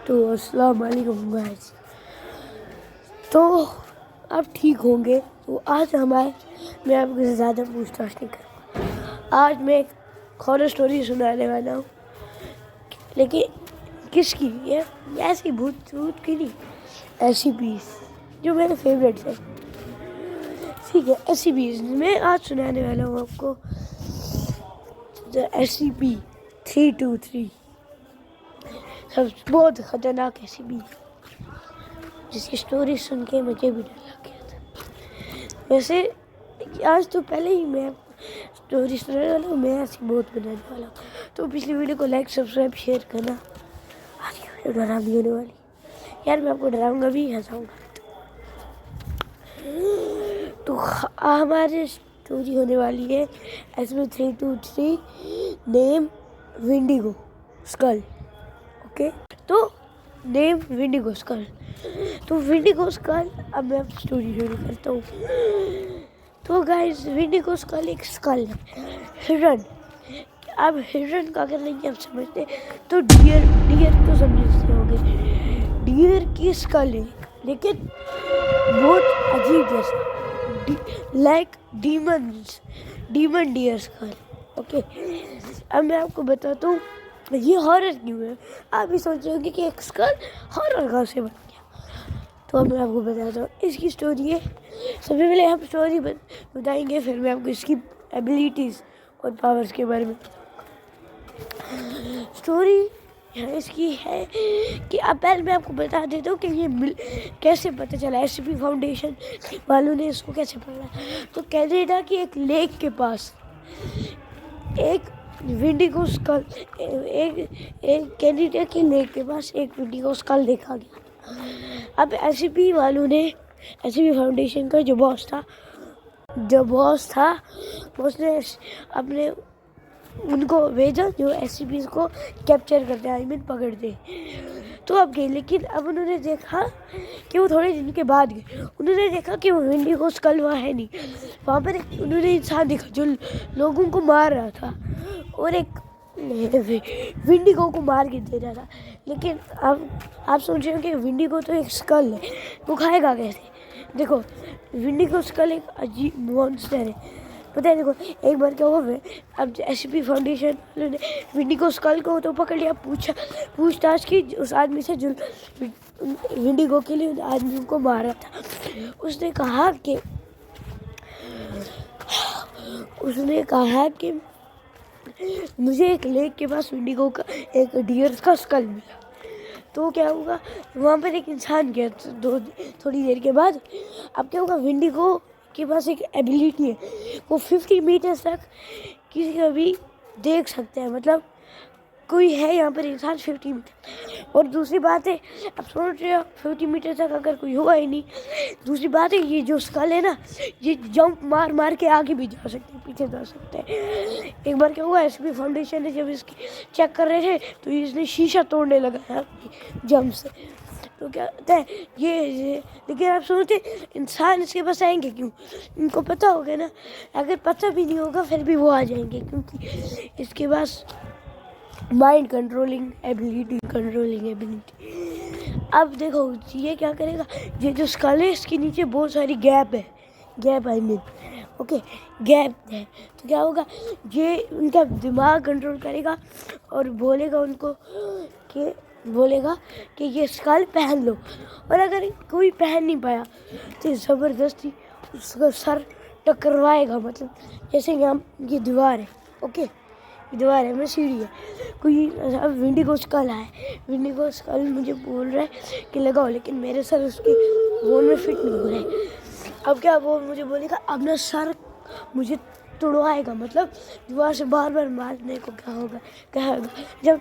तो अस्सलाम वालेकुम गाइस। तो आप ठीक होंगे। तो आज मैं आपके ज़्यादा पूछताछ नहीं करूँगा। आज मैं एक हॉरर स्टोरी सुनाने वाला हूँ, लेकिन किसकी? ये ऐसी भूत भूत की नहीं, ऐसी पीस जो मेरे फेवरेट है। ठीक है, ऐसी पीस मैं आज सुनाने वाला हूँ आपको SCP-323। सब बहुत खतरनाक SCP, जिसकी स्टोरी सुन के मुझे भी डर लग गया था। वैसे आज तो पहले ही मैं स्टोरी सुनाने वाला हूँ, मैं ऐसी बहुत बनाने वाला हूँ। तो पिछली वीडियो को लाइक सब्सक्राइब शेयर करना। आज की वीडियो डरावनी होने वाली यार, मैं आपको डराऊंगा भी, हंसाऊंगा। तो हमारी स्टोरी होने वाली है SCP-323 नेम विंडिगो स्कल। ओके, तो नेम विंडिगो स्कल। तो विंडिगो स्कल, अब मैं स्टोरी शुरू करता हूँ। तो गाइस, विंडिगो स्कल एक स्कल है, हिरन। अब हिरन का अगर नहीं आप समझते तो डियर तो समझते होंगे। डियर की स्कल है, लेकिन बहुत अजीब जैसा, like demon dear skull. Okay, अब मैं आपको बताता हूँ ये हॉरर क्यों है। आप भी सोच रहे होंगे कि एक स्कल हॉरर कहाँ से बन गया। तो अब मैं आपको बताता हूँ इसकी स्टोरी है। सबसे पहले हम स्टोरी बताएंगे, फिर मैं आपको इसकी एबिलिटीज़ और पावर्स के बारे में। स्टोरी इसकी है कि अब पहले मैं आपको बता देता हूँ कि ये कैसे पता चला, SCP फाउंडेशन वालों ने इसको कैसे पकड़ा। तो कनाडा की एक लेक के पास एक विंडिगो स्कल, एक कनाडा की लेक के पास एक विंडिगो स्कल देखा गया। अब SCP वालों ने, SCP फाउंडेशन का जो बॉस था उसने अपने उनको भेजा जो SCPs को कैप्चर करते हैं, पकड़ते। तो अब गए, लेकिन अब उन्होंने देखा कि वो थोड़े दिन के बाद गए, उन्होंने देखा कि वो विंडिगो स्कल वहाँ है नहीं। वहाँ पर उन्होंने इंसान देखा जो लोगों को मार रहा था और एक विंडिगो को मार के दे रहा था। लेकिन अब आप सोच रहे हो कि विंडिगो तो एक स्कल है, वो खाएगा कैसे? देखो, विंडिगो स्कल एक अजीब मॉन्स्टर है, पता है। देखो, एक बार क्या हुआ, अब SCP फाउंडेशन ने विंडिगो स्कल को तो पकड़ लिया, पूछताछ की उस आदमी से जो विंडिगो के लिए आदमी को मारा था। उसने कहा कि मुझे एक लेक के पास विंडिगो का एक डियर का स्कल मिला। तो क्या होगा, वहाँ पर एक इंसान गया थोड़ी देर के बाद। अब क्या होगा, विंडिगो के पास एक एबिलिटी है, वो 50 मीटर तक किसी का भी देख सकते हैं। मतलब कोई है यहाँ पर इंसान 50 मीटर। और दूसरी बात है, अब सोच रहे हो 50 मीटर तक अगर कोई हुआ ही नहीं। दूसरी बात है, ये जो स्कल है ना, ये जंप मार के आगे भी जा सकते हैं, पीछे जा सकते हैं। एक बार क्या हुआ, SCP फाउंडेशन ने जब इसकी चेक कर रहे थे तो इसने शीशा तोड़ने लगा था जंप से। तो क्या होता है ये, लेकिन आप सोचते इंसान इसके पास आएंगे क्यों? इनको पता होगा ना, अगर पता भी नहीं होगा फिर भी वो आ जाएंगे, क्योंकि इसके पास माइंड कंट्रोलिंग एबिलिटी। अब देखो ये क्या करेगा, ये जो स्कल है इसके नीचे बहुत सारी गैप है। तो क्या होगा, ये उनका दिमाग कंट्रोल करेगा और बोलेगा कि ये स्कल पहन लो। और अगर कोई पहन नहीं पाया तो ज़बरदस्ती उसका सर टकरवाएगा। मतलब जैसे यहाँ ये दीवार है, ओके, दीवार है, मैं सीढ़ी है, कोई अब विंडिगो स्कल है, विंडिगो स्कल मुझे बोल रहा है कि लगाओ, लेकिन मेरे सर उसके बोन में फिट नहीं हो रहे। अब क्या, वो मुझे बोलेगा अपना सर मुझे तोड़वाएगा, मतलब दीवार से बार मारने को कहेगा। जब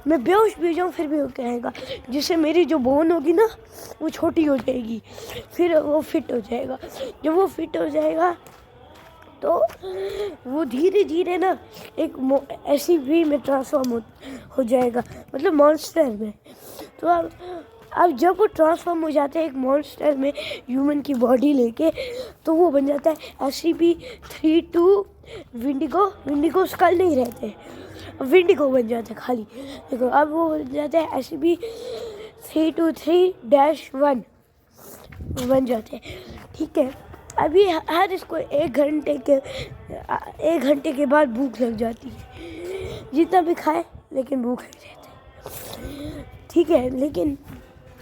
मैं बेहोश भी जाऊँ फिर भी वो कहेगा, जिससे मेरी जो बोन होगी ना वो छोटी हो जाएगी, फिर वो फिट हो जाएगा। जब वो फिट हो जाएगा तो वो धीरे धीरे ना एक SCP में ट्रांसफॉर्म हो जाएगा, मतलब मॉन्स्टर में। तो अब जब वो ट्रांसफॉर्म हो जाता है एक मॉन्स्टर में ह्यूमन की बॉडी लेके, तो वो बन जाता है SCP-32 विंडिगो स्कल नहीं रहते, विंडिगो बन जाता है खाली। देखो, अब वो बन जाता है SCP 323-1 बन जाते हैं। ठीक है, अभी हर इसको 1 घंटे के बाद भूख लग जाती है, जितना भी खाए लेकिन भूख लग जाती है। ठीक है, लेकिन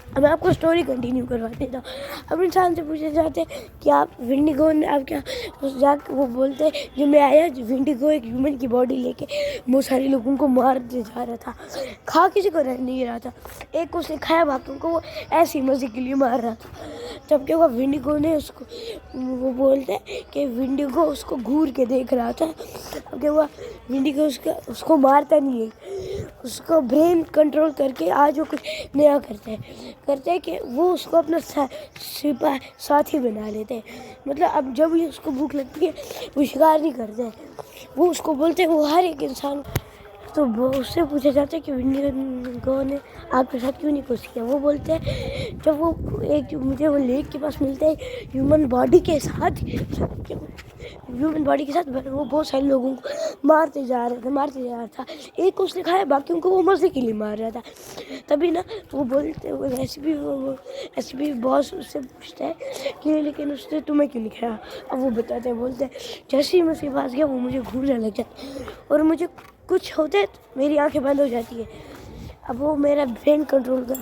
अब मैं आपको स्टोरी कंटिन्यू करवा देता हूँ। अब इंसान से पूछे जाते हैं कि आप विंडिगो ने आप क्या जाके वो बोलते हैं जो मैं आया विंडिगो एक ह्यूमन की बॉडी लेके बहुत सारे लोगों को मार दे जा रहा था, खा किसी को रह नहीं रहा था। एक को उसने खाया, बाकियों को वो ऐसे ही मज़े के लिए मार रहा था। जब क्या हुआ, विंडिगो ने उसको वो बोलते हैं कि विंडिगो उसको घूर के देख रहा था। अब क्या हुआ, विंडिगो उसको मारता नहीं है, उसको ब्रेन कंट्रोल करके आज वो कुछ नया करते हैं कि वो उसको अपना साथी बना लेते हैं। मतलब अब जब भी उसको भूख लगती है वो शिकार नहीं करते हैं, वो उसको बोलते हैं वो हर एक इंसान। तो वो उससे पूछा जाता है कि विंडिगो ने आपके साथ क्यों नहीं कुछ किया। वो बोलते हैं जब वो मुझे वो लेक के पास मिलते हैं ह्यूमन बॉडी के साथ वो बहुत सारे लोगों को मारते जा रहा था। एक को उसने खाया, बाकियों को वो मज़े के लिए मार रहा था। तभी ना वो बोलते वो ऐसे भी बॉस उससे पूछता है कि लेकिन उसने तुम्हें क्यों नहीं खाया। अब वो बताते हैं, बोलते हैं जैसे ही मैं उसके पास गया वो मुझे घूरने लग जाता और मुझे कुछ होते तो मेरी आंखें बंद हो जाती है। अब वो मेरा ब्रेन कंट्रोल कर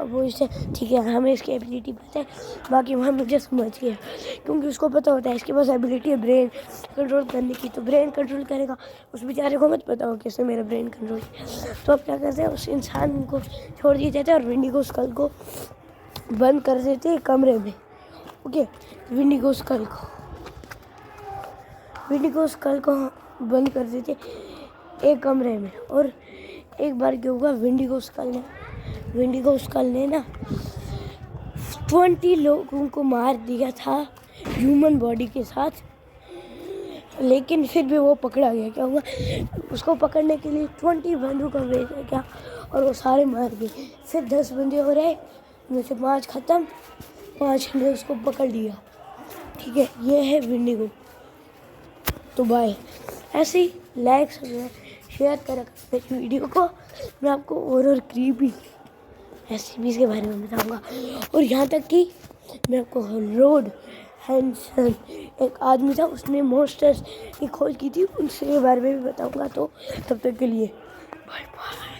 वो इससे ठीक है, हमें इसकी एबिलिटी पता है, बाकी वहाँ मुझे समझ गया क्योंकि उसको पता होता है इसके पास एबिलिटी है ब्रेन कंट्रोल करने की, तो ब्रेन कंट्रोल करेगा। उस बेचारे को मत पता हो कि इसने मेरा ब्रेन कंट्रोल किया। तो अब क्या करते हैं, उस इंसान को छोड़ दिए जाते हैं और विंडिगो स्कल को बंद कर देते हैं कमरे में। ओके, विंडिगो स्कल को बंद कर देते एक कमरे में। और एक बार क्या हुआ, विंडिगो स्कल ने ना 20 लोगों को मार दिया था ह्यूमन बॉडी के साथ, लेकिन फिर भी वो पकड़ा गया। क्या हुआ, उसको पकड़ने के लिए 20 बंदों का भेजा गया और वो सारे मार गए। फिर 10 बंदे हो रहे, उनमें से 5 खत्म, 5 ने उसको पकड़ लिया। ठीक है, ये है विंडिगो। तो बाय, ऐसे ही लाइक शेयर करा इस वीडियो को। मैं आपको और क्रीपी रेसिपीज़ के बारे में बताऊंगा, और यहाँ तक कि मैं आपको रोड हैंसन एक आदमी था, उसने मॉन्स्टर्स की खोज की थी, उनसे बारे में भी बताऊंगा। तो तब तक के लिए बाय बाय।